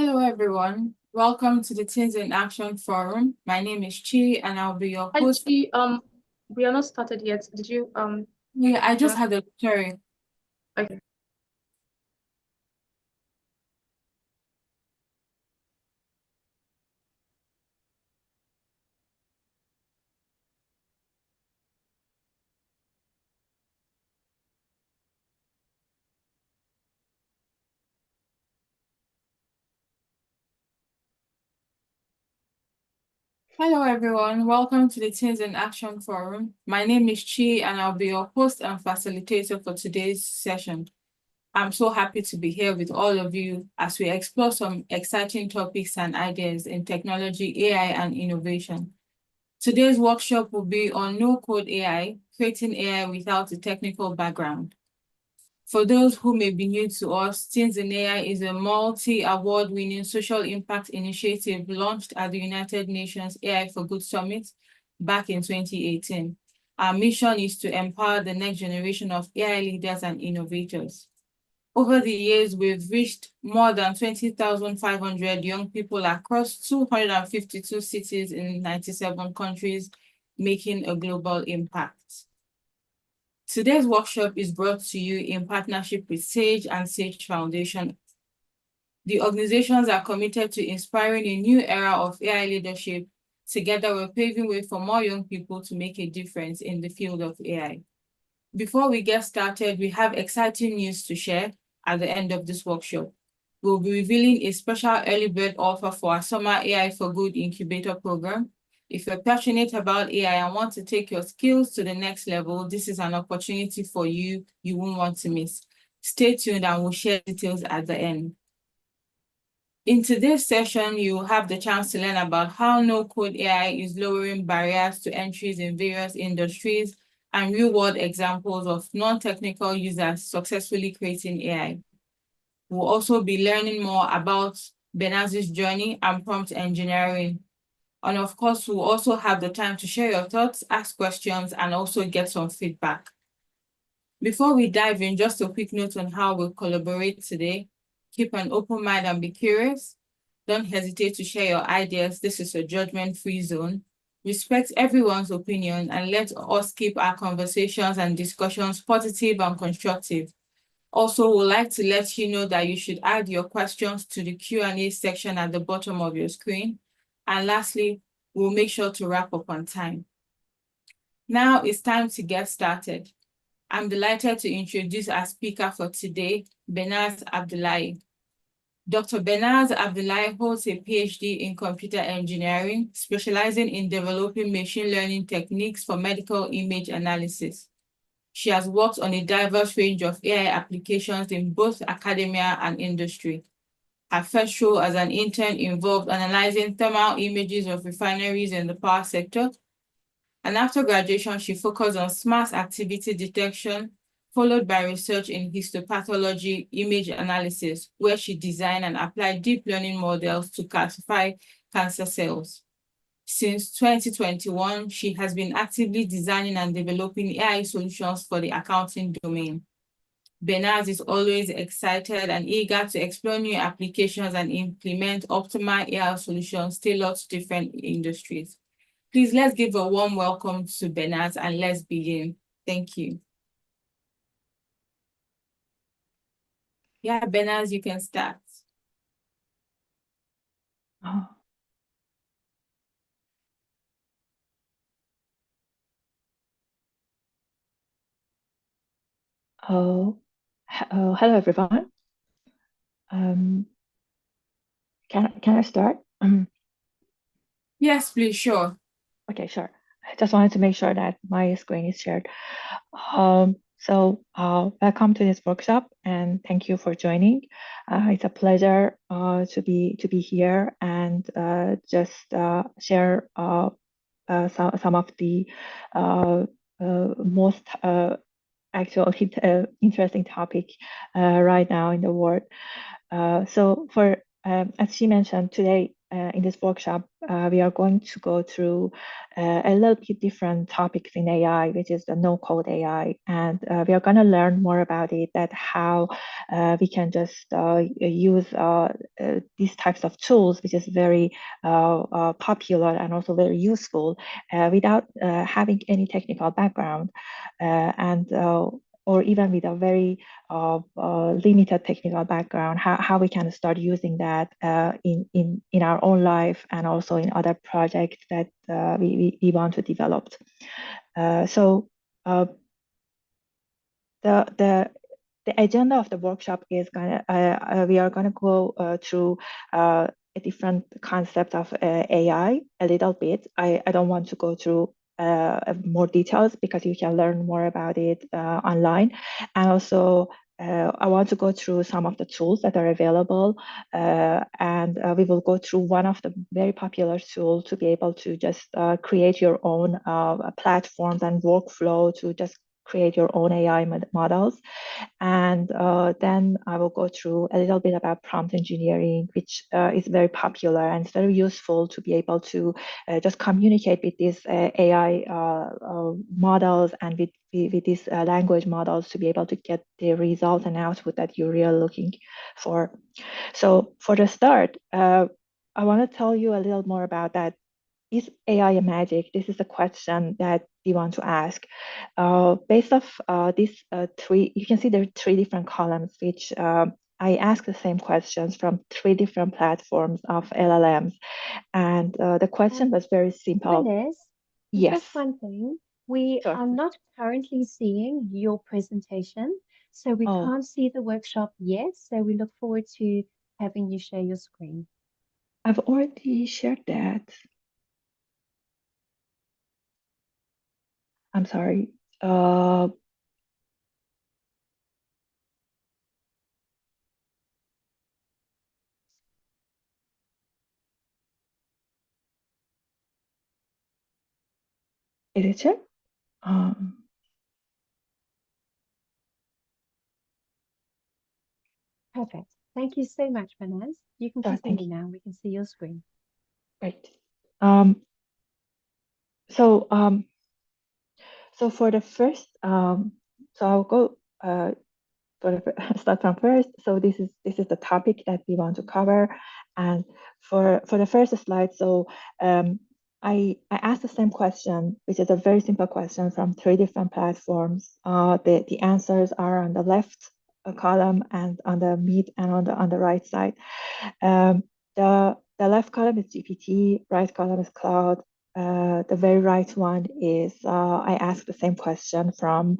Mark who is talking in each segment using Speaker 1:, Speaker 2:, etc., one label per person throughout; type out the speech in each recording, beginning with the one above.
Speaker 1: Hello, everyone. Welcome to the Teens in Action Forum. My name is Chi, and I'll be your
Speaker 2: Hi,
Speaker 1: host.
Speaker 2: Chi. We are not started yet. Did you
Speaker 1: Yeah, I just had a sorry.
Speaker 2: Okay.
Speaker 1: Hello, everyone. Welcome to the Teens in Action Forum. My name is Chi, and I'll be your host and facilitator for today's session. I'm so happy to be here with all of you as we explore some exciting topics and ideas in technology, AI, and innovation. Today's workshop will be on no-code AI, creating AI without a technical background. For those who may be new to us, Teens in AI is a multi-award-winning social impact initiative launched at the United Nations AI for Good Summit back in 2018. Our mission is to empower the next generation of AI leaders and innovators. Over the years, we've reached more than 20,500 young people across 252 cities in 97 countries, making a global impact. Today's workshop is brought to you in partnership with SAGE and SAGE Foundation. The organizations are committed to inspiring a new era of AI leadership. Together, we're paving way for more young people to make a difference in the field of AI. Before we get started, we have exciting news to share at the end of this workshop. We'll be revealing a special early bird offer for our Summer AI for Good incubator program. If you're passionate about AI and want to take your skills to the next level, this is an opportunity for you won't want to miss. Stay tuned and we'll share details at the end. In today's session, you will have the chance to learn about how no-code AI is lowering barriers to entries in various industries and real-world examples of non-technical users successfully creating AI. We'll also be learning more about Benaz's journey and prompt engineering. And of course, we'll also have the time to share your thoughts, ask questions, and also get some feedback. Before we dive in, just a quick note on how we'll collaborate today. Keep an open mind and be curious. Don't hesitate to share your ideas. This is a judgment-free zone. Respect everyone's opinion and let us keep our conversations and discussions positive and constructive. Also, we'd like to let you know that you should add your questions to the Q&A section at the bottom of your screen. And lastly, we'll make sure to wrap up on time. Now it's time to get started. I'm delighted to introduce our speaker for today, Benaz Abdullahi. Dr. Benaz Abdullahi holds a PhD in computer engineering, specializing in developing machine learning techniques for medical image analysis. She has worked on a diverse range of AI applications in both academia and industry. Her first role as an intern involved analyzing thermal images of refineries in the power sector. And after graduation, she focused on smart activity detection, followed by research in histopathology image analysis, where she designed and applied deep learning models to classify cancer cells. Since 2021, she has been actively designing and developing AI solutions for the accounting domain. Benaz is always excited and eager to explore new applications and implement optimal AI solutions tailored to different industries. Please, let's give a warm welcome to Benaz and let's begin. Thank you. Yeah, Benaz, you can start.
Speaker 3: Hello everyone. Can I start?
Speaker 1: Yes, please, sure.
Speaker 3: Okay, sure. I just wanted to make sure that my screen is shared. Welcome to this workshop and thank you for joining. It's a pleasure to be here and just share some of the most actually interesting topic right now in the world. As she mentioned, today in this workshop, we are going to go through a little bit different topics in AI, which is the no-code AI, and we are going to learn more about it, that how we can just use these types of tools, which is very popular and also very useful, without having any technical background, and or even with a very limited technical background, how we can start using that in our own life and also in other projects that we want to develop. So the agenda of the workshop is we are gonna go through a different concept of AI a little bit. I don't want to go through more details because you can learn more about it online, and also I want to go through some of the tools that are available, and we will go through one of the very popular tools to be able to just create your own platforms and workflow to just create your own AI models. And then I will go through a little bit about prompt engineering, which is very popular and it's very useful to be able to just communicate with these AI models and with these language models to be able to get the results and output that you're really looking for. So for the start, I want to tell you a little more about that. Is AI a magic? This is a question that we want to ask. Based off these three, you can see there are three different columns, which I asked the same questions from three different platforms of LLMs. And the question was very simple.
Speaker 4: Vanessa,
Speaker 3: Yes,
Speaker 4: just one thing. We
Speaker 3: sure.
Speaker 4: are not currently seeing your presentation, so we
Speaker 3: Oh,
Speaker 4: can't see the workshop yet. So we look forward to having you share your screen.
Speaker 3: I've already shared that. I'm sorry. Is it shared?
Speaker 4: Perfect. Thank you so much, Vanessa. You can
Speaker 3: Sure, thank
Speaker 4: continue
Speaker 3: you.
Speaker 4: now. We can see your screen.
Speaker 3: Great. So so for the first, so I'll go start from first. So this is the topic that we want to cover, and for the first slide, so I asked the same question, which is a very simple question from three different platforms. The answers are on the left column and on the mid and on the right side. The left column is GPT, right column is Claude. The very right one is I asked the same question from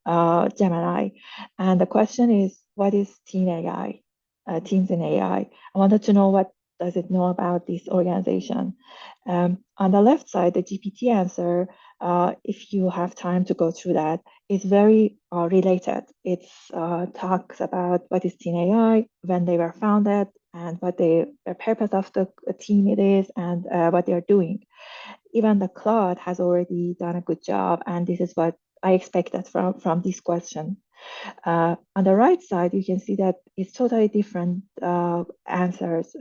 Speaker 3: Gemini, and the question is, what is Teen AI? Teens in AI. I wanted to know what does it know about this organization. On the left side, the GPT answer, if you have time to go through that, is very related. It talks about what is Teen AI, when they were founded, and what the purpose of the team it is, and what they're doing. Even the Claude has already done a good job, and this is what I expected from this question. On the right side, you can see that it's totally different answers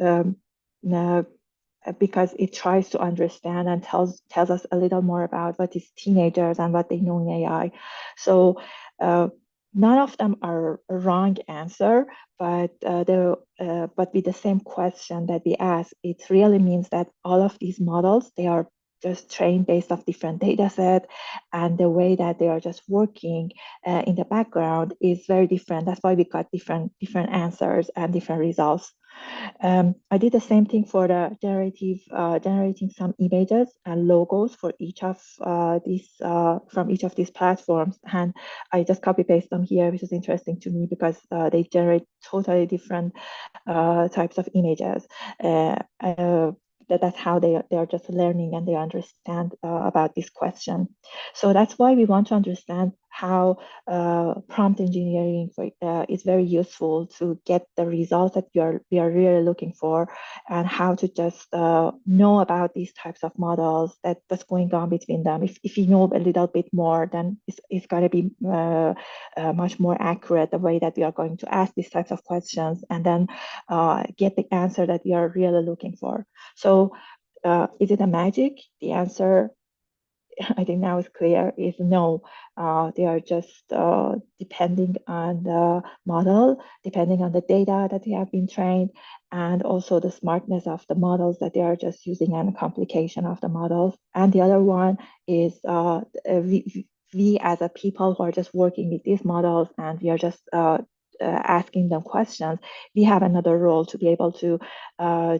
Speaker 3: because it tries to understand and tells us a little more about what is teenagers and what they know in AI. So none of them are a wrong answer, but with the same question that we ask, it really means that all of these models, they are just trained based off different data set, and the way that they are just working in the background is very different. That's why we got different answers and different results. I did the same thing for the generating some images and logos for each of these from each of these platforms, and I just copy paste them here, which is interesting to me because they generate totally different types of images. That's how they are just learning and they understand about this question. So that's why we want to understand how prompt engineering is very useful to get the results that we are really looking for, and how to just know about these types of models, that what's going on between them. If you know a little bit more, then it's going to be much more accurate, the way that we are going to ask these types of questions, and then get the answer that we are really looking for. So is it a magic? The answer, I think now is clear, is no. They are just depending on the model, depending on the data that they have been trained, and also the smartness of the models that they are just using, and the complication of the models. And the other one is we as a people who are just working with these models, and we are just asking them questions, we have another role to be able to how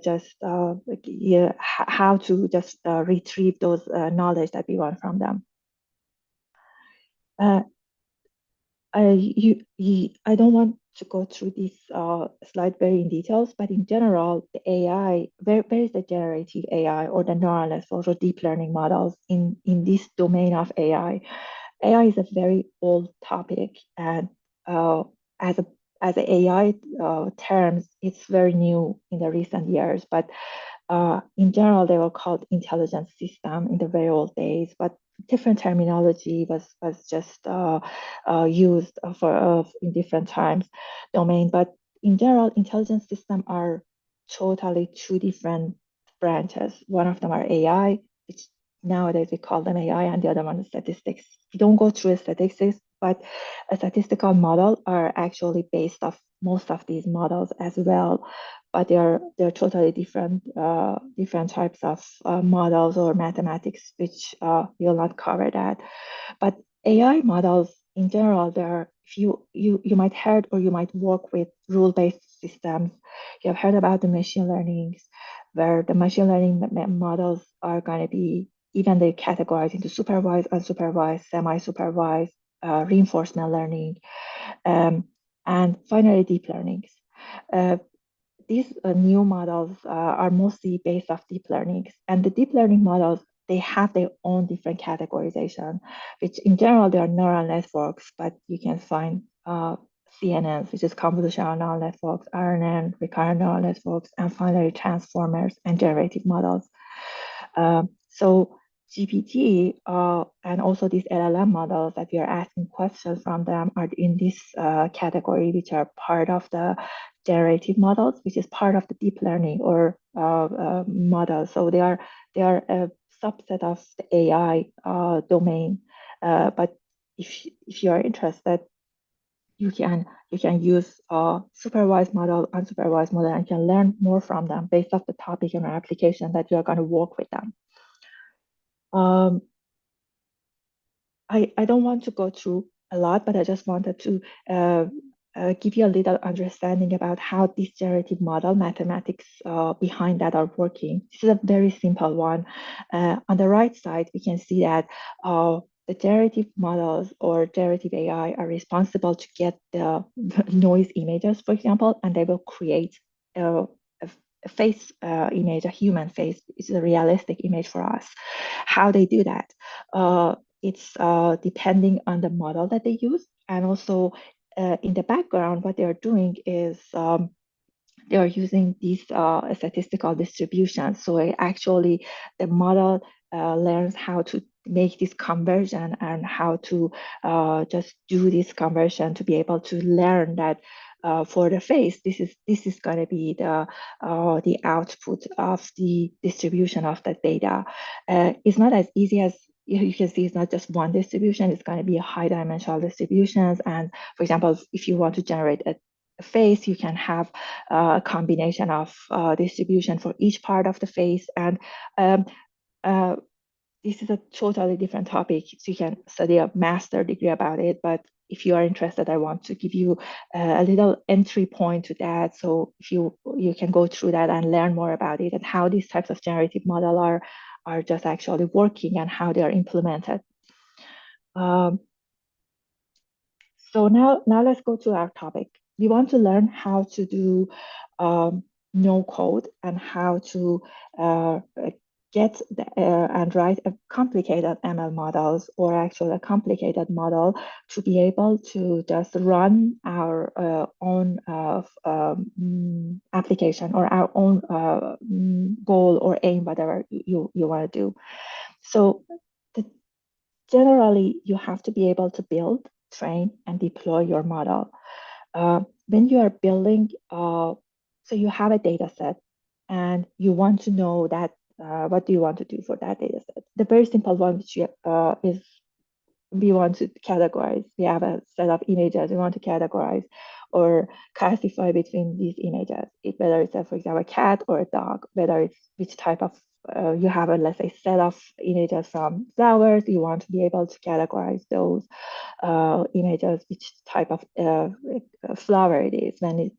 Speaker 3: to just retrieve those knowledge that we want from them. I don't want to go through this slide very in details, but in general, the AI, where is the generative AI or the neural networks or deep learning models in this domain of AI? AI is a very old topic, and as a AI terms, it's very new in the recent years. But in general, they were called intelligent system in the very old days. But different terminology was just used for in different times domain. But in general, intelligent system are totally two different branches. One of them are AI, which nowadays we call them AI, and the other one is statistics. We don't go through statistics, but a statistical model are actually based off most of these models as well. But they're totally different different types of models or mathematics, which we'll not cover that. But AI models in general, they're, if you might heard or you might work with rule-based systems. You have heard about the machine learnings, where the machine learning models are going to be, even they categorize into supervised, unsupervised, semi-supervised, reinforcement learning, and finally deep learnings. These new models are mostly based off deep learnings, and the deep learning models, they have their own different categorization, which in general they are neural networks, but you can find CNNs, which is convolutional neural networks, RNN, recurrent neural networks, and finally transformers and generative models. So GPT and also these LLM models that we are asking questions from them are in this category, which are part of the generative models, which is part of the deep learning or model. So they are a subset of the AI domain. But if you are interested, you can use a supervised model, unsupervised model, and can learn more from them based off the topic and application that you are going to work with them. I don't want to go through a lot, but I just wanted to give you a little understanding about how this generative model mathematics behind that are working. This is a very simple one. On the right side, we can see that the generative models or generative AI are responsible to get the noise images, for example, and they will create a face image, a human face. It's a realistic image for us. How they do that? It's depending on the model that they use, and also in the background, what they are doing is they are using these statistical distributions. So actually, the model learns how to make this conversion and how to just do this conversion to be able to learn that for the face, this is going to be the output of the distribution of the data. It's not as easy as you can see. It's not just one distribution. It's going to be a high dimensional distributions. And for example, if you want to generate a face, you can have a combination of distribution for each part of the face. And this is a totally different topic, so you can study a master degree about it. But if you are interested, I want to give you a little entry point to that. So if you can go through that and learn more about it and how these types of generative model are just actually working and how they are implemented. So now let's go to our topic. We want to learn how to do no code and how to and write a complicated ML models or actually a complicated model to be able to just run our own application or our own goal or aim, whatever you want to do. So generally, you have to be able to build, train, and deploy your model. When you are building, so you have a data set and you want to know that what do you want to do for that data set? The very simple one, which is we want to categorize. We have a set of images we want to categorize or classify between these images, whether it's, for example, a cat or a dog, whether it's which type of, you have a, let's say, set of images from flowers, you want to be able to categorize those images, which type of flower it is. When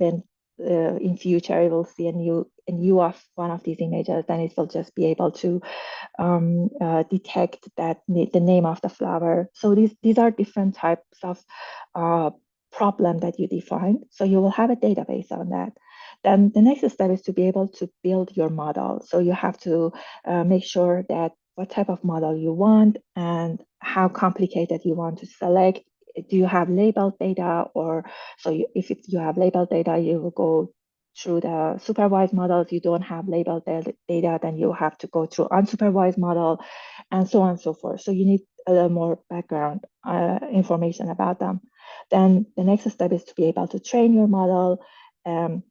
Speaker 3: in future it will see a new of one of these images, then it will just be able to detect that the name of the flower. So these are different types of problem that you define. So you will have a database on that. Then the next step is to be able to build your model. So you have to make sure that what type of model you want and how complicated you want to select. Do you have labeled data, or so if you have labeled data, you will go through the supervised models. You don't have labeled data, then you have to go through unsupervised model, and so on and so forth. So you need a little more background information about them. Then the next step is to be able to train your model and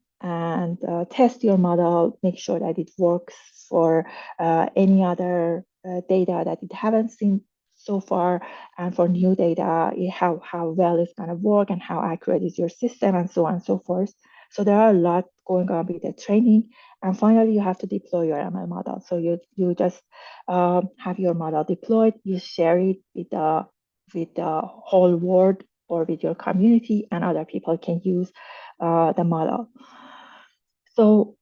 Speaker 3: test your model, make sure that it works for any other data that it haven't seen so far, and for new data, how well it's going to work and how accurate is your system, and so on and so forth. So there are a lot going on with the training. And finally, you have to deploy your ML model. So you just have your model deployed, you share it with the whole world or with your community, and other people can use the model. So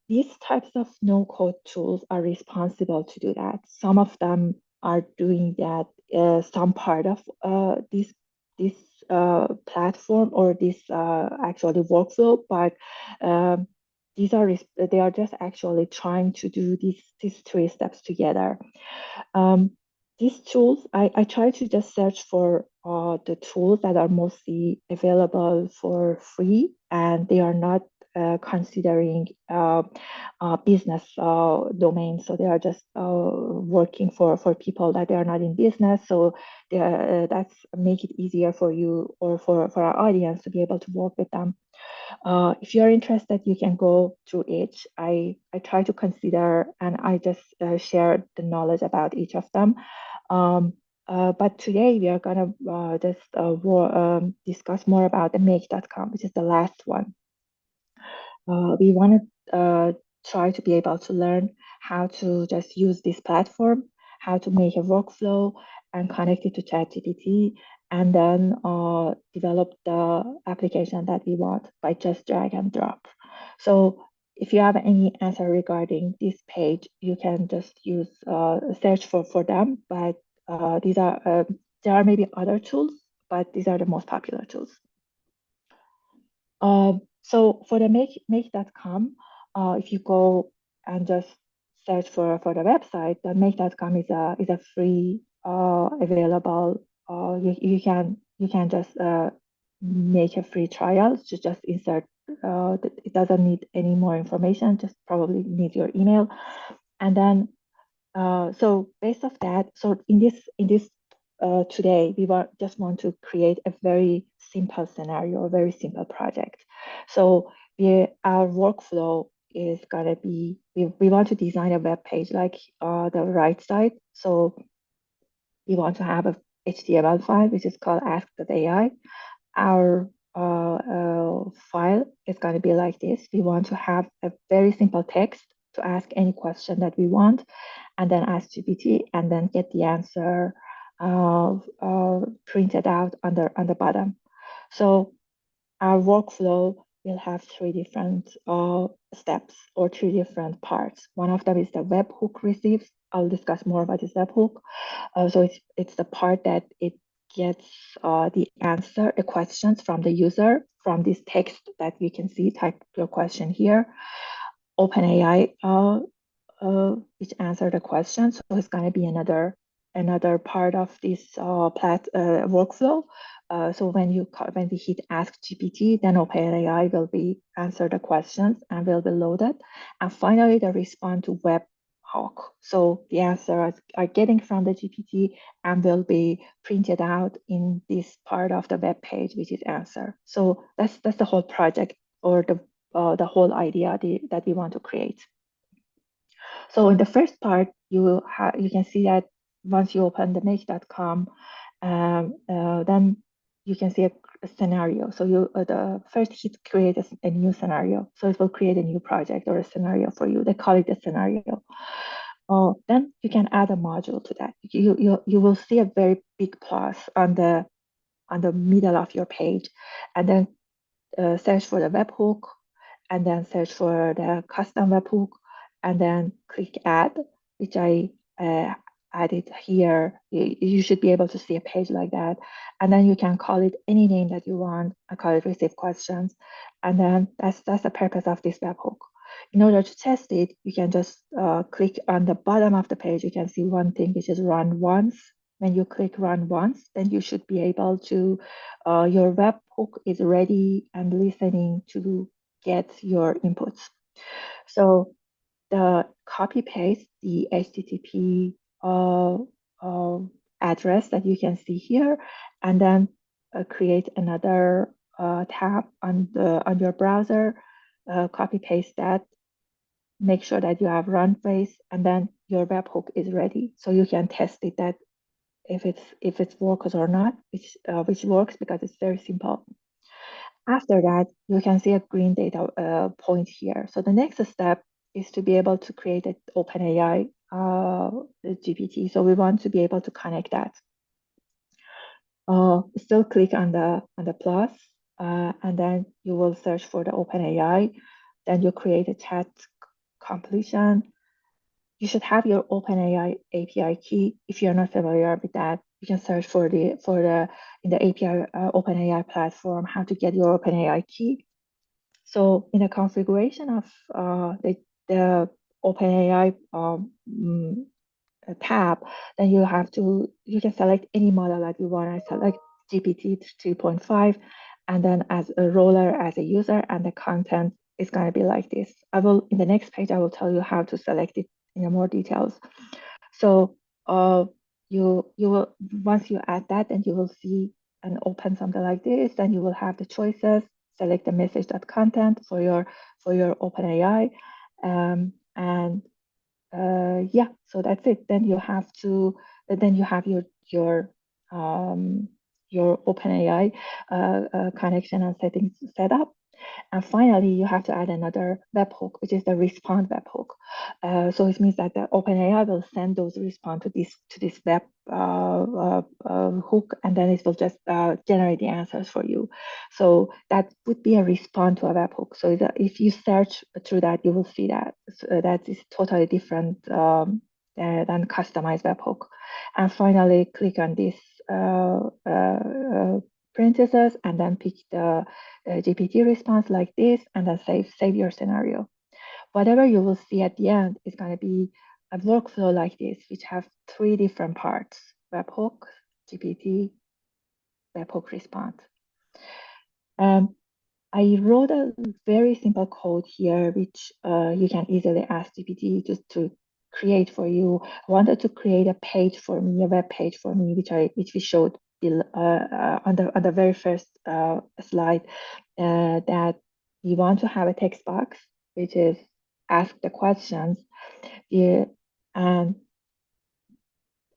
Speaker 3: these types of no-code tools are responsible to do that. Some of them are doing that, some part of this platform or this actually workflow, but they are just actually trying to do these three steps together. These tools, I try to just search for the tools that are mostly available for free, and they are not considering business domains. So they are just working for people that they are not in business. So that's make it easier for you or for our audience to be able to work with them. If you're interested, you can go through each. I try to consider and I just share the knowledge about each of them. But today we are gonna just discuss more about the make.com, which is the last one. We want to try to be able to learn how to just use this platform, how to make a workflow and connect it to ChatGPT, and then develop the application that we want by just drag and drop. So if you have any answer regarding this page, you can just use search for them. But these are there are maybe other tools, but these are the most popular tools. So for the make.com, if you go and just search for the website, the make.com is a free available. You can just make a free trial to just insert. It doesn't need any more information. Just probably need your email, and then so based off that. So in this today, we just want to create a very simple scenario, a very simple project. So our workflow is gonna be, we want to design a web page like the right side. So we want to have a HTML file, which is called ask.ai. Our file is going to be like this. We want to have a very simple text to ask any question that we want, and then ask GPT, and then get the answer printed out on the bottom. So our workflow will have three different steps or three different parts. One of them is the webhook receives. I'll discuss more about this webhook. So it's the part that it gets the answer, the questions from the user from this text that you can see. Type your question here. OpenAI which answer the question. So it's going to be another part of this workflow. So when we hit Ask GPT, then OpenAI will be answer the questions and will be loaded. And finally, the respond to webhook. So the answers are getting from the GPT and will be printed out in this part of the web page, which is answer. So that's the whole project, or the whole idea that we want to create. So in the first part, you can see that once you open the make.com, then you can see a scenario. So the first hit create a new scenario. So it will create a new project or a scenario for you. They call it a scenario. Then you can add a module to that. You will see a very big plus on the middle of your page, and then search for the webhook, and then search for the custom webhook, and then click add, which I added here. You should be able to see a page like that. And then you can call it any name that you want. I call it receive questions. And then that's the purpose of this webhook. In order to test it, you can just click on the bottom of the page. You can see one thing, which is run once. When you click run once, then you should be able to, your webhook is ready and listening to get your inputs. So the copy paste the HTTP address that you can see here, and then create another tab on your browser, copy paste that, make sure that you have run phase, and then your webhook is ready. So you can test it that if it works or not, which works because it's very simple. After that, you can see a green data point here. So the next step is to be able to create an OpenAI GPT. So we want to be able to connect that. Still click on the plus, and then you will search for the OpenAI. Then you create a chat completion. You should have your OpenAI API key. If you're not familiar with that, you can search for in the API OpenAI platform how to get your OpenAI key. So in the configuration of the OpenAI tab, then you can select any model that you want. I select GPT 2.5, and then as a roller, as a user, and the content is going to be like this. In the next page, I will tell you how to select it in more details. So you will, once you add that, then you will see and open something like this. Then you will have the choices. Select the message.content for your OpenAI, and yeah, so that's it. Then you have your OpenAI connection and settings set up. And finally, you have to add another webhook, which is the respond webhook. So it means that the OpenAI will send those response to this web hook, and then it will just generate the answers for you. So that would be a response to a webhook. So if you search through that, you will see that that is totally different than customized webhook. And finally, click on this parentheses, and then pick the GPT response like this, and then save your scenario. Whatever you will see at the end is going to be a workflow like this, which have 3 different parts: webhook, GPT, webhook response. I wrote a very simple code here, which you can easily ask GPT just to create for you. I wanted to create a page for me, a web page for me, which we showed on the very first slide, that we want to have a text box, which is ask the questions. Yeah, and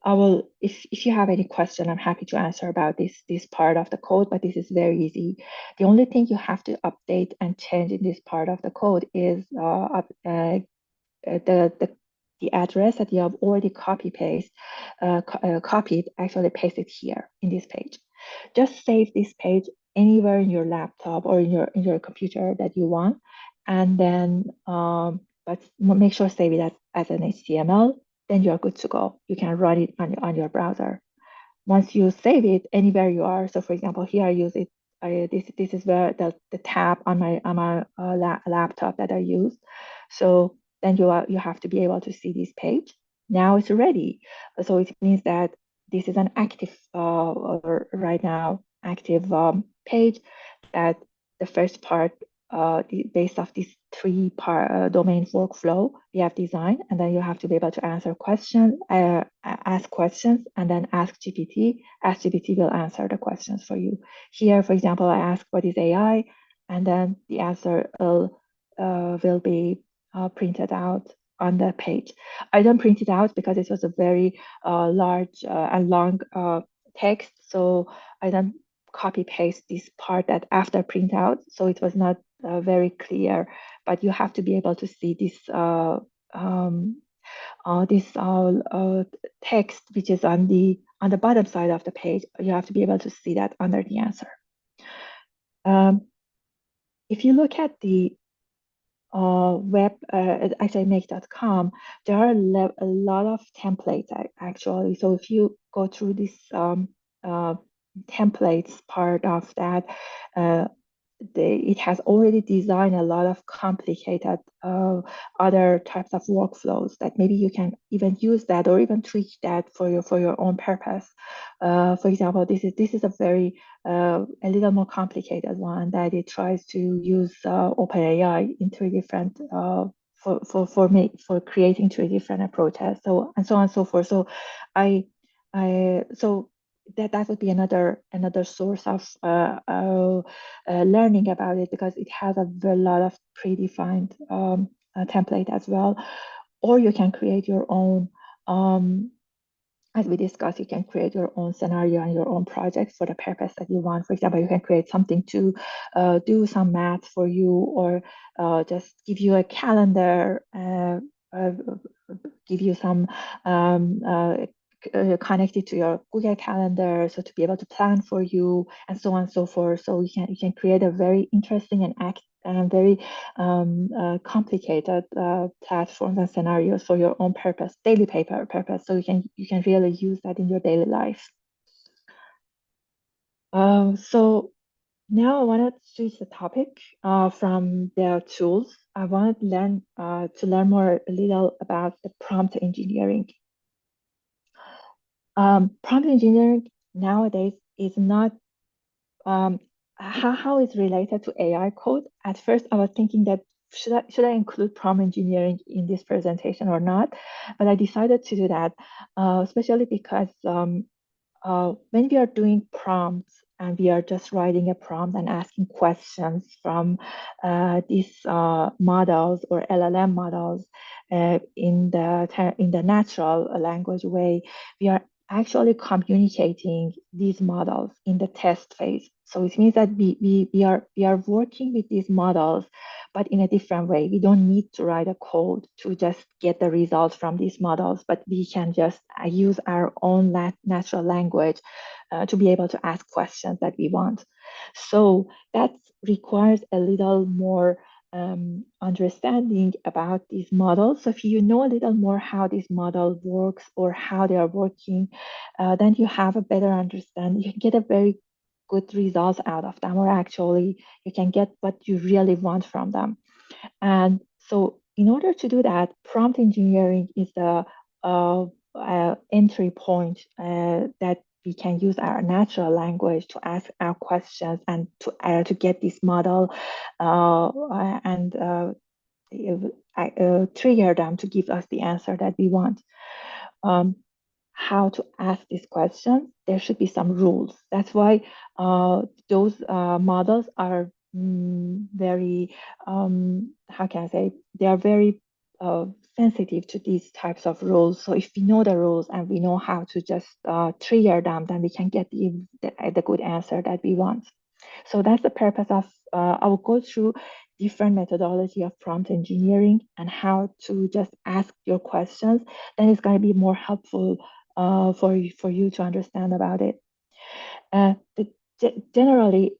Speaker 3: I will, if you have any question, I'm happy to answer about this part of the code, but this is very easy. The only thing you have to update and change in this part of the code is the address that you have already copied, actually paste it here in this page. Just save this page anywhere in your laptop or in your computer that you want, and then but make sure save it as an HTML. Then you're good to go. You can run it on your browser. Once you save it anywhere you are, so for example, here I use it. This is where the tab on my laptop that I use. So then you have to be able to see this page. Now it's ready. So it means that this is an active, or right now, active page, that the first part, based off this three-part domain workflow we have designed, and then you have to be able to answer questions, ask questions, and then ask GPT. Ask GPT will answer the questions for you. Here, for example, I ask what is AI, and then the answer will be printed out on the page. I don't print it out because it was a very large and long text, so I don't copy paste this part that after print out, so it was not very clear. But you have to be able to see this text which is on the bottom side of the page. You have to be able to see that under the answer. If you look at the web, actually make.com, there are a lot of templates actually. So if you go through this templates part of that, it has already designed a lot of complicated other types of workflows that maybe you can even use that or even tweak that for your own purpose. For example, this is a very a little more complicated one that it tries to use OpenAI in three different for creating three different approaches, so and so on and so forth. So so that would be another source of learning about it, because it has a lot of predefined template as well. Or you can create your own, as we discussed, you can create your own scenario and your own project for the purpose that you want. For example, you can create something to do some math for you, or just give you a calendar, give you some connected to your Google Calendar, so to be able to plan for you, and so on and so forth. So you can create a very interesting and very complicated platforms and scenarios for your own purpose, daily paper purpose. So you can really use that in your daily life. So now I want to switch the topic from the tools. I want to learn more a little about the prompt engineering. Prompt engineering nowadays is not how it's related to AI code. At first, I was thinking that should I include prompt engineering in this presentation or not? But I decided to do that, especially because when we are doing prompts and we are just writing a prompt and asking questions from these models or LLM models in the natural language way, we are actually communicating these models in the test phase. So it means that we are working with these models, but in a different way. We don't need to write a code to just get the results from these models, but we can just use our own natural language to be able to ask questions that we want. So that requires a little more understanding about these models. So if you know a little more how this model works or how they are working, then you have a better understanding. You can get a very good results out of them, or actually you can get what you really want from them. And so in order to do that, prompt engineering is the entry point that we can use our natural language to ask our questions and to get this model and trigger them to give us the answer that we want. How to ask these questions, there should be some rules. That's why those models are very, how can I say, they are very sensitive to these types of rules. So if we know the rules and we know how to just trigger them, then we can get the good answer that we want. So that's the purpose of, I will go through different methodology of prompt engineering and how to just ask your questions. Then it's going to be more helpful for you to understand about it. Generally,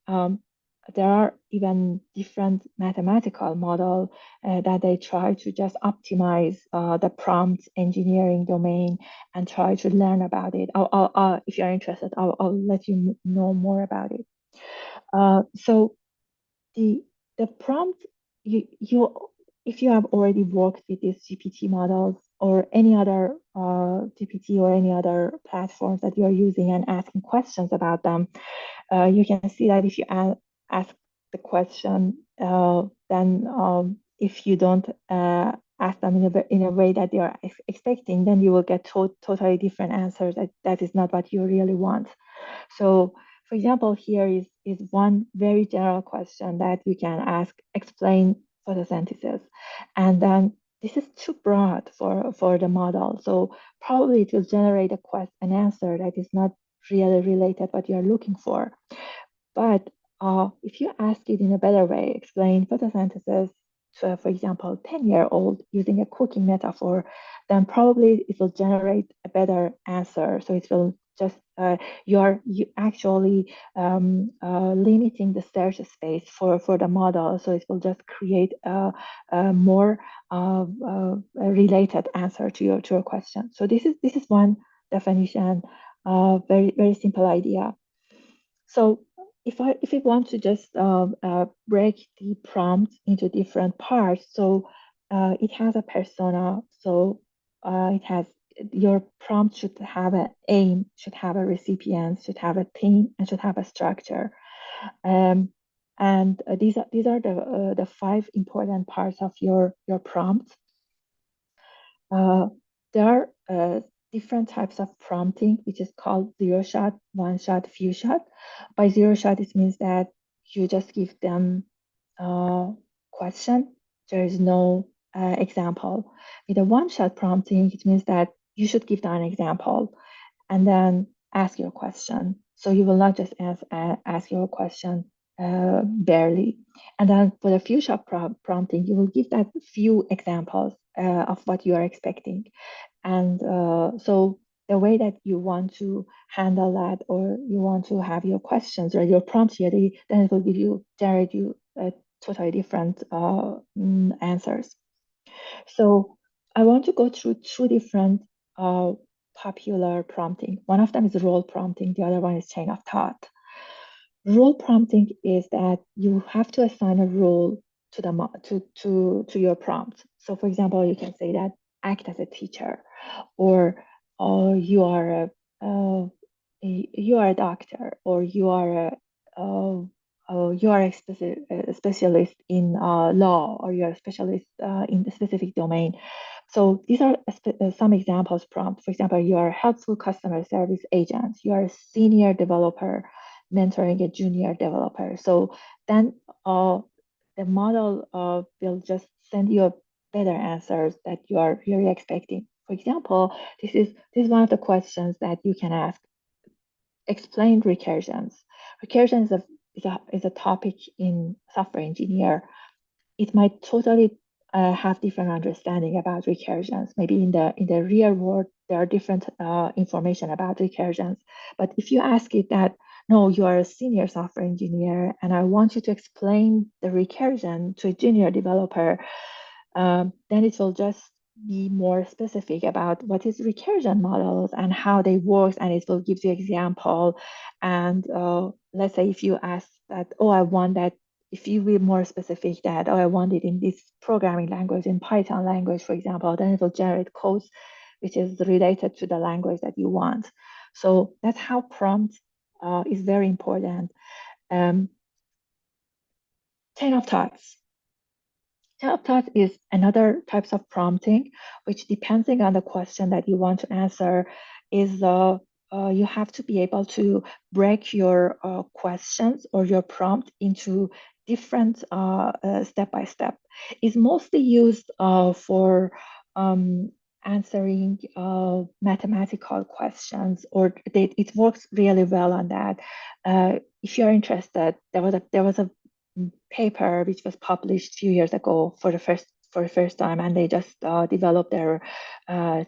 Speaker 3: there are even different mathematical models that they try to just optimize the prompt engineering domain and try to learn about it. If you're interested, I'll let you know more about it. So the prompt, if you have already worked with these GPT models or any other GPT or any other platforms that you are using and asking questions about them, you can see that if you ask the question, then if you don't ask them in a way that they are expecting, then you will get totally different answers. That is not what you really want. So, for example, here is one very general question that you can ask: explain photosynthesis, and then this is too broad for the model. So probably it will generate an answer that is not really related what you are looking for. But if you ask it in a better way, explain photosynthesis to, for example, 10-year-old using a cooking metaphor, then probably it will generate a better answer. So it will just, you actually limiting the search space for the model. So it will just create a more related answer to your question. So this is one definition, very, very simple idea. So if we want to just break the prompt into different parts, so it has a persona. So it has, your prompt should have an aim, should have a recipient, should have a theme, and should have a structure. And these are the 5 important parts of your prompt. There are different types of prompting, which is called 0-shot, 1-shot, few-shot. By 0-shot, it means that you just give them a question. There is no example. With a 1-shot prompting, it means that you should give them an example and then ask your question. So you will not just ask your question barely. And then for the few-shot prompting, you will give that few examples of what you are expecting. And so the way that you want to handle that, or you want to have your questions or your prompts ready, then it will generate you totally different answers. So I want to go through 2 different popular prompting. One of them is role prompting, the other one is chain of thought. Role prompting is that you have to assign a role to your prompt. So for example, you can say that act as a teacher, or you are a doctor, or you are a specialist in law, or you are a specialist in the specific domain. So these are some examples prompt. For example, you are a helpful customer service agent, you are a senior developer mentoring a junior developer. So then the model will just send you better answers that you are really expecting. For example, this is one of the questions that you can ask. Explain recursions. Recursion is a topic in software engineer. It might totally have different understanding about recursions. Maybe in the real world there are different information about recursions. But if you ask it that, no, you are a senior software engineer, and I want you to explain the recursion to a junior developer, then it will just be more specific about what is recursion models and how they work, and it will give you example. And let's say if you ask that, oh, I want that, if you be more specific that, oh, I want it in this programming language, in Python language, for example, then it will generate codes which is related to the language that you want. So that's how prompt is very important. Chain of thoughts. Chain of thoughts is another types of prompting, which depending on the question that you want to answer, is you have to be able to break your questions or your prompt into different step by step. It's mostly used for answering mathematical questions, or it works really well on that. If you're interested, there was a paper which was published a few years ago for the first time, and they just developed their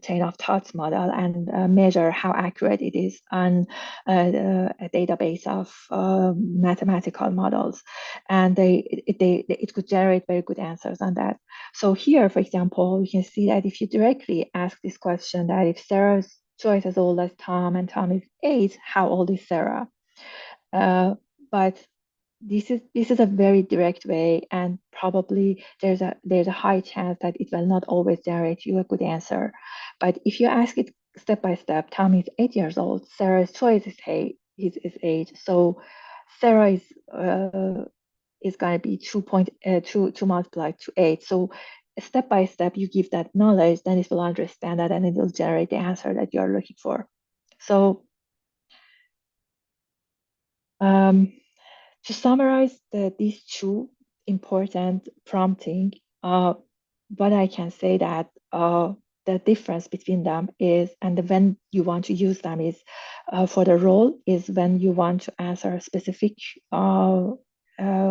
Speaker 3: chain of thoughts model and measure how accurate it is on a database of mathematical models, and it could generate very good answers on that. So here, for example, you can see that if you directly ask this question, that if Sarah's twice as old as Tom and Tom is 8, how old is Sarah? But this is a very direct way, and probably there's a high chance that it will not always generate you a good answer. But if you ask it step by step, Tom is 8 years old. Sarah's choice is age. So Sarah is going to be 2 multiplied to 8. So step by step, you give that knowledge, then it will understand that, and it will generate the answer that you're looking for. So to summarize these two important prompting, what I can say that the difference between them is, and when you want to use them is, for the role is when you want to answer specific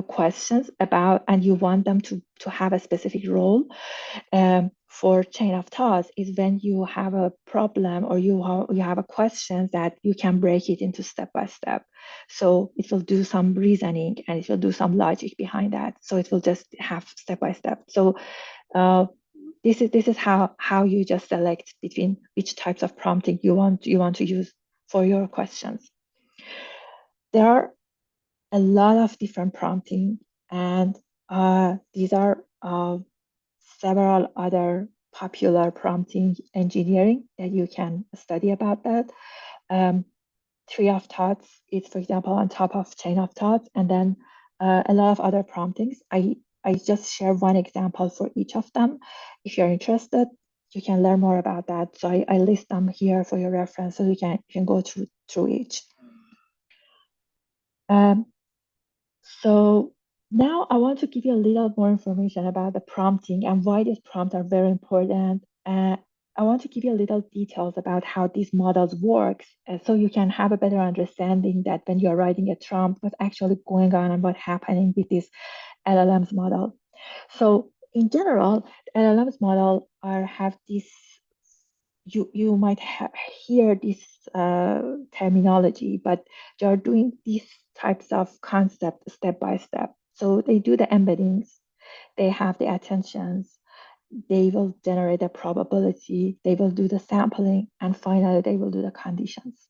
Speaker 3: questions about, and you want them to have a specific role. For chain of thoughts is when you have a problem or you have a question that you can break it into step by step. So it will do some reasoning and it will do some logic behind that. So it will just have step by step. So this is how you just select between which types of prompting you want to use for your questions. There are a lot of different prompting, and these are several other popular prompting engineering that you can study about that. Tree of thoughts is, for example, on top of chain of thoughts, and then a lot of other promptings. I just share one example for each of them. If you're interested, you can learn more about that. So I list them here for your reference, so you can go through each. So now I want to give you a little more information about the prompting and why these prompts are very important. I want to give you a little details about how these models work, so you can have a better understanding that when you're writing a prompt, what's actually going on and what's happening with this LLM's model. So in general, LLM's model have this, you might hear this terminology, but they are doing these types of concepts step by step. So they do the embeddings, they have the attentions, they will generate a probability, they will do the sampling, and finally they will do the conditions.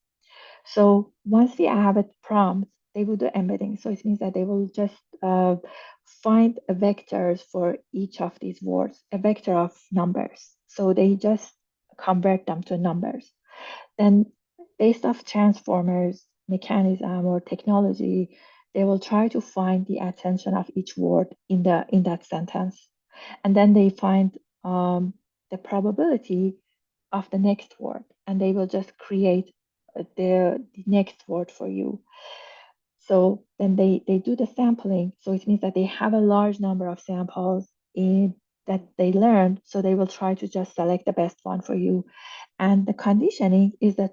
Speaker 3: So once we have a prompt, they will do embedding. So it means that they will just find vectors for each of these words, a vector of numbers. So they just convert them to numbers. Then based off transformers, mechanism, or technology, they will try to find the attention of each word in that sentence. And then they find the probability of the next word, and they will just create the next word for you. So then they do the sampling. So it means that they have a large number of samples that they learned. So they will try to just select the best one for you. And the conditioning is the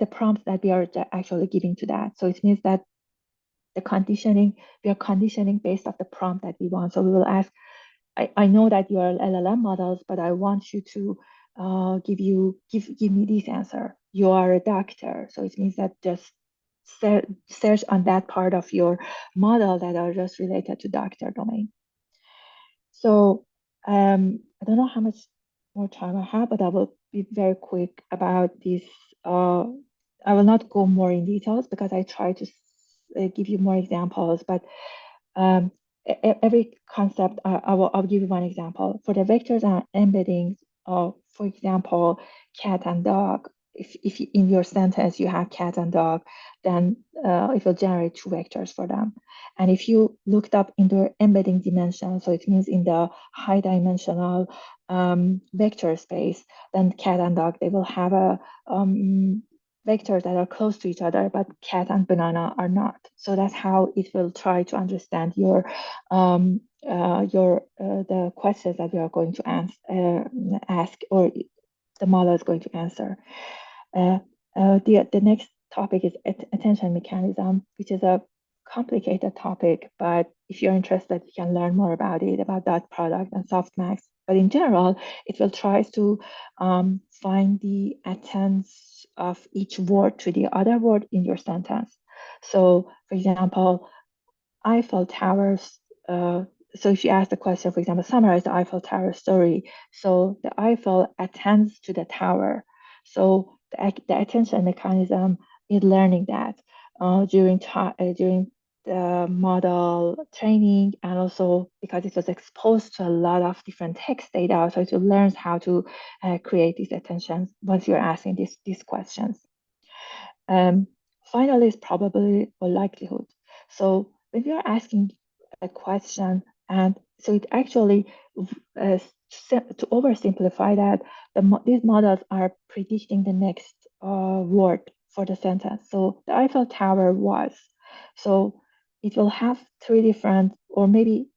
Speaker 3: prompt that we are actually giving to that. So it means that we are conditioning based off the prompt that we want. So we will ask, I know that you are LLM models, but I want you to give me this answer. You are a doctor. So it means that just search on that part of your model that are just related to doctor domain. So I don't know how much more time I have, but I will be very quick about this. I will not go more in details because I try to give you more examples, but every concept, I'll give you one example. For the vectors and embeddings, for example, cat and dog, if in your sentence you have cat and dog, then it will generate two vectors for them. And if you looked up in the embedding dimension, so it means in the high dimensional vector space, then cat and dog, they will have a vectors that are close to each other, but cat and banana are not. So that's how it will try to understand the questions that you are going to ask, or the model is going to answer. The next topic is attention mechanism, which is a complicated topic, but if you're interested, you can learn more about it, about that product and softmax. But in general, it will try to find the attends of each word to the other word in your sentence. So, for example, Eiffel Towers. So if you ask the question, for example, summarize the Eiffel Tower story. So the Eiffel attends to the tower. So the attention mechanism is learning that during the model training, and also because it was exposed to a lot of different text data, so it learns how to create these attentions once you're asking these questions. Finally is probability or likelihood. So when we are asking a question, and so it actually, to oversimplify that, these models are predicting the next word for the sentence. So the Eiffel Tower was. So it will have three different, or maybe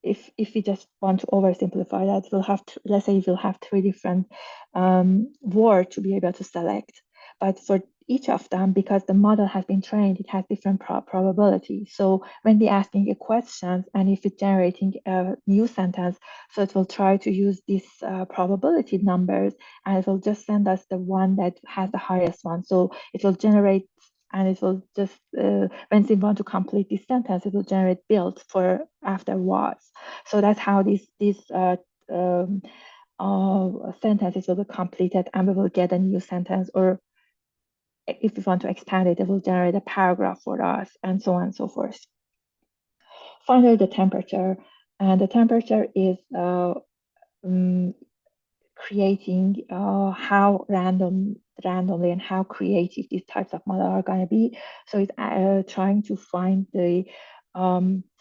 Speaker 3: if we just want to oversimplify that, we'll have to, let's say we'll have three different words to be able to select. But for each of them, because the model has been trained, it has different probability. So when we're asking a question, and if it's generating a new sentence, so it will try to use these probability numbers, and it will just send us the one that has the highest one. So it will generate, and it will just, when we want to complete this sentence, it will generate build for after was. So that's how these sentences will be completed, and we will get a new sentence, or if we want to expand it, it will generate a paragraph for us, and so on and so forth. Finally, the temperature. And the temperature is creating how randomly and how creative these types of models are going to be. So it's trying to find the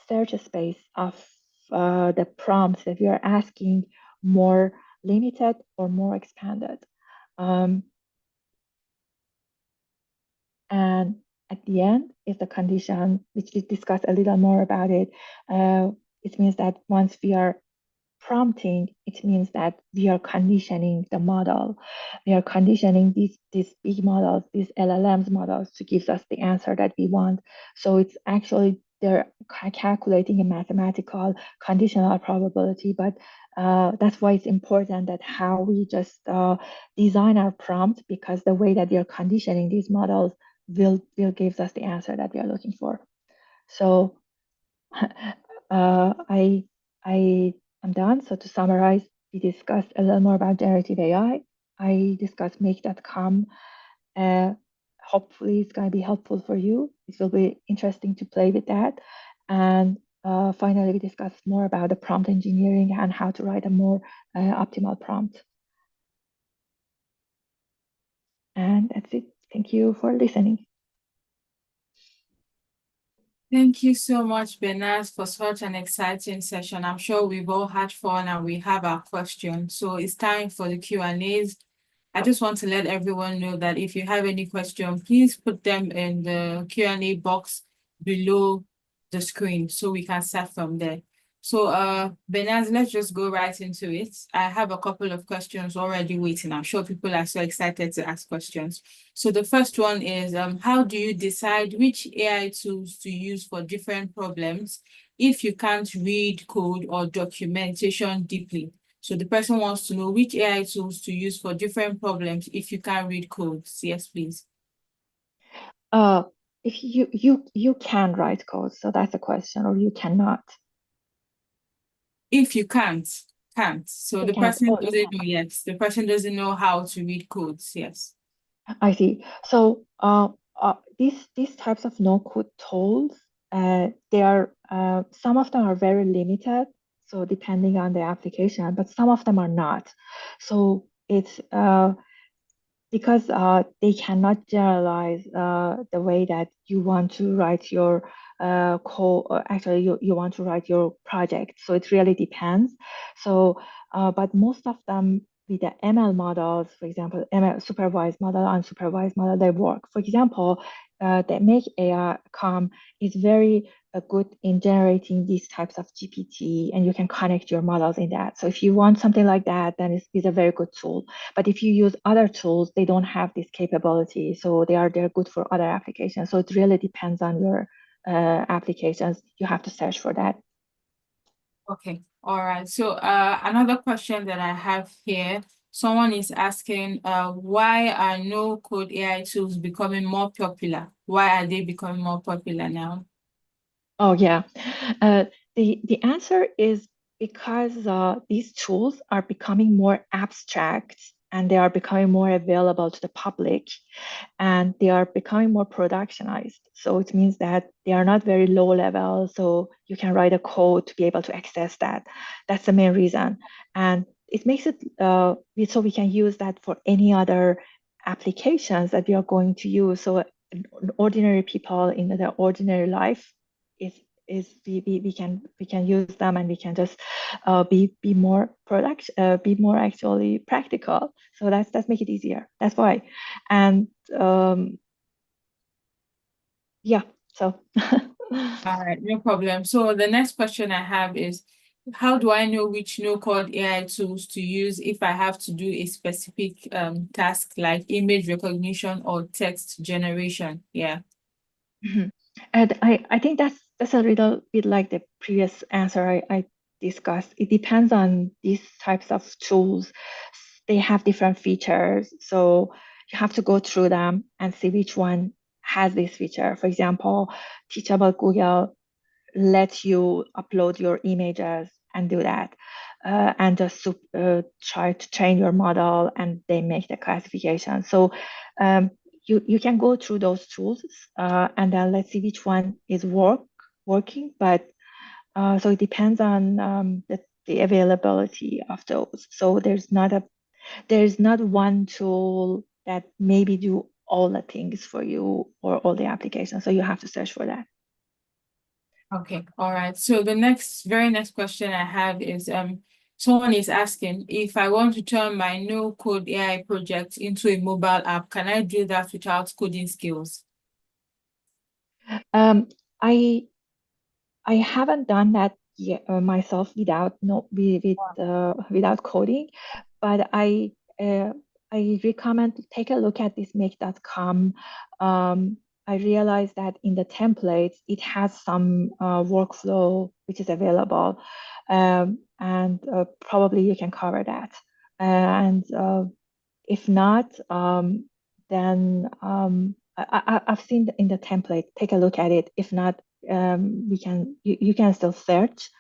Speaker 3: search space of the prompts that we are asking, more limited or more expanded. And at the end is the condition, which we discussed a little more about it. It means that once we are prompting, it means that we are conditioning the model. We are conditioning these big models, these LLMs models, to give us the answer that we want. So it's actually, they're calculating a mathematical conditional probability, but that's why it's important that how we just design our prompt, because the way that we are conditioning these models will give us the answer that we are looking for. So I'm done. So to summarize, we discussed a little more about generative AI. I discussed Make.com. Hopefully it's going to be helpful for you. It will be interesting to play with that. And finally, we discussed more about the prompt engineering and how to write a more optimal prompt. And that's it. Thank you for listening.
Speaker 1: Thank you so much, Benaz, for such an exciting session. I'm sure we've all had fun and we have our questions. So it's time for the Q&As. I just want to let everyone know that if you have any question, please put them in the Q&A box below the screen so we can start from there. So Benaz, let's just go right into it. I have a couple of questions already waiting. I'm sure people are so excited to ask questions. So the first one is, how do you decide which AI tools to use for different problems if you can't read code or documentation deeply? So the person wants to know which AI tools to use for different problems if you can't read code. Yes, please.
Speaker 3: If you can write code, so that's a question, or you cannot.
Speaker 1: If you can't. So
Speaker 3: You
Speaker 1: the
Speaker 3: can't.
Speaker 1: person
Speaker 3: Oh, you
Speaker 1: doesn't
Speaker 3: can.
Speaker 1: know yet. The person doesn't know how to read codes. Yes.
Speaker 3: I see. So these types of no-code tools, they are some of them are very limited, so depending on the application, but some of them are not. So it's because they cannot generalize the way that you want to write your code, or actually you want to write your project. So it really depends. So, but most of them with the ML models, for example, ML supervised model, unsupervised model, they work. For example, the Make AI.com is very good in generating these types of GPT, and you can connect your models in that. So if you want something like that, then it's a very good tool. But if you use other tools, they don't have this capability. So they're good for other applications. So it really depends on your applications. You have to search for that.
Speaker 1: Okay. All right. So another question that I have here, someone is asking, why are no-code AI tools becoming more popular? Why are they becoming more popular now?
Speaker 3: Oh, yeah. The answer is because these tools are becoming more abstract and they are becoming more available to the public, and they are becoming more productionized. So it means that they are not very low level, so you can write a code to be able to access that. That's the main reason. And it makes it so we can use that for any other applications that we are going to use. So ordinary people in their ordinary life is we can use them, and we can just be more be more actually practical. So that's make it easier. That's why. And yeah, so
Speaker 1: All right, no problem. So the next question I have is, how do I know which no-code AI tools to use if I have to do a specific task like image recognition or text generation? Yeah.
Speaker 3: And I think that's a little bit like the previous answer I discussed. It depends on these types of tools. They have different features, so you have to go through them and see which one has this feature. For example, Teachable Google lets you upload your images and do that, and just try to train your model, and they make the classification. So you can go through those tools, and then let's see which one is working. But so it depends on the availability of those. So there's not one tool that maybe do all the things for you or all the applications. So you have to search for that.
Speaker 1: Okay, all right. So the very next question I have is someone is asking, if I want to turn my no-code AI project into a mobile app, can I do that without coding skills?
Speaker 3: I haven't done that yet myself without without coding, but I recommend to take a look at this make.com. I realized that in the templates it has some workflow which is available, and probably you can cover that. And if not, then I've seen in the template. Take a look at it. If not, you can still search.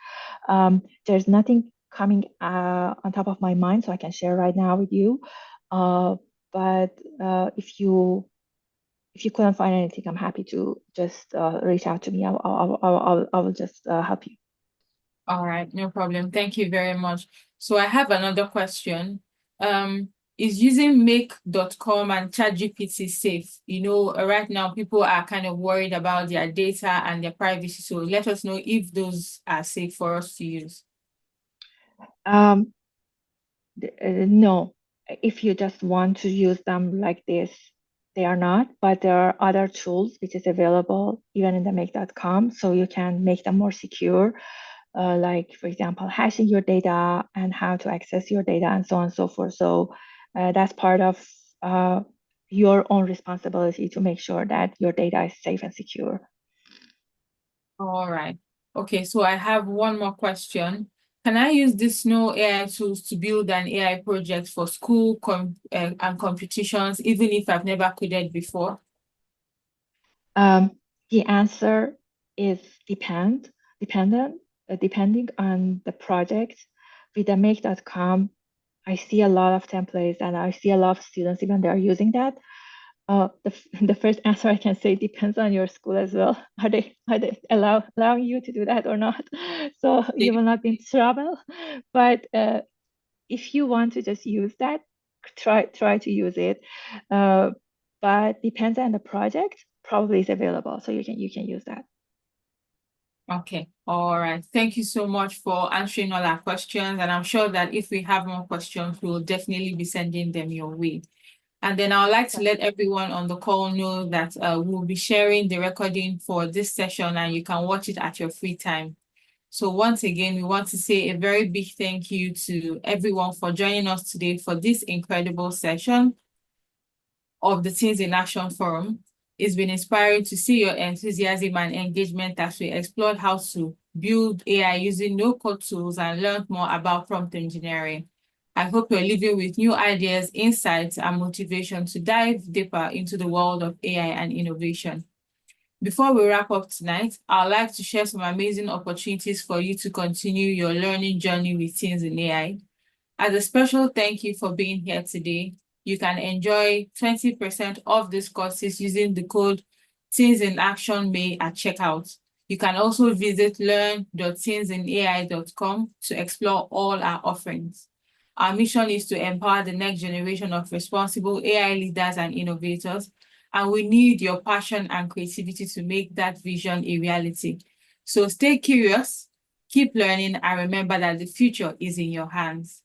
Speaker 3: There's nothing coming on top of my mind, so I can share right now with you. But if you couldn't find anything, I'm happy to just reach out to me. I will just help you.
Speaker 1: All right, no problem. Thank you very much. So I have another question. Is using make.com and ChatGPT safe? Right now people are kind of worried about their data and their privacy. So let us know if those are safe for us to use.
Speaker 3: No, if you just want to use them like this, they are not, but there are other tools which is available even in the make.com, so you can make them more secure, like for example, hashing your data and how to access your data and so on and so forth. So that's part of your own responsibility to make sure that your data is safe and secure.
Speaker 1: All right. Okay, so I have one more question. Can I use this Snow AI tools to build an AI project for school and competitions, even if I've never coded before?
Speaker 3: The answer is depending on the project. With the make.com, I see a lot of templates, and I see a lot of students even they are using that. The first answer I can say depends on your school as well. Are they allowing you to do that or not? So you will not be in trouble. But if you want to just use that, try to use it. But depends on the project. Probably is available, so you can use that.
Speaker 1: Okay, all right. Thank you so much for answering all our questions. And I'm sure that if we have more questions, we'll definitely be sending them your way. And then I would like to let everyone on the call know that we'll be sharing the recording for this session, and you can watch it at your free time. So once again, we want to say a very big thank you to everyone for joining us today for this incredible session of the Teens in Action Forum. It's been inspiring to see your enthusiasm and engagement as we explored how to build AI using no-code tools and learn more about prompt engineering. I hope you're leaving with new ideas, insights, and motivation to dive deeper into the world of AI and innovation. Before we wrap up tonight, I'd like to share some amazing opportunities for you to continue your learning journey with Teens in AI. As a special thank you for being here today, you can enjoy 20% off these courses using the code TeensInActionMay at checkout. You can also visit learn.teensinai.com to explore all our offerings. Our mission is to empower the next generation of responsible AI leaders and innovators, and we need your passion and creativity to make that vision a reality. So stay curious, keep learning, and remember that the future is in your hands.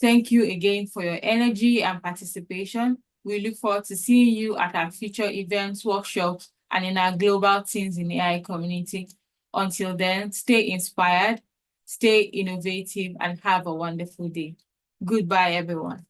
Speaker 1: Thank you again for your energy and participation. We look forward to seeing you at our future events, workshops, and in our global Teens in AI community. Until then, stay inspired, stay innovative, and have a wonderful day. Goodbye, everyone.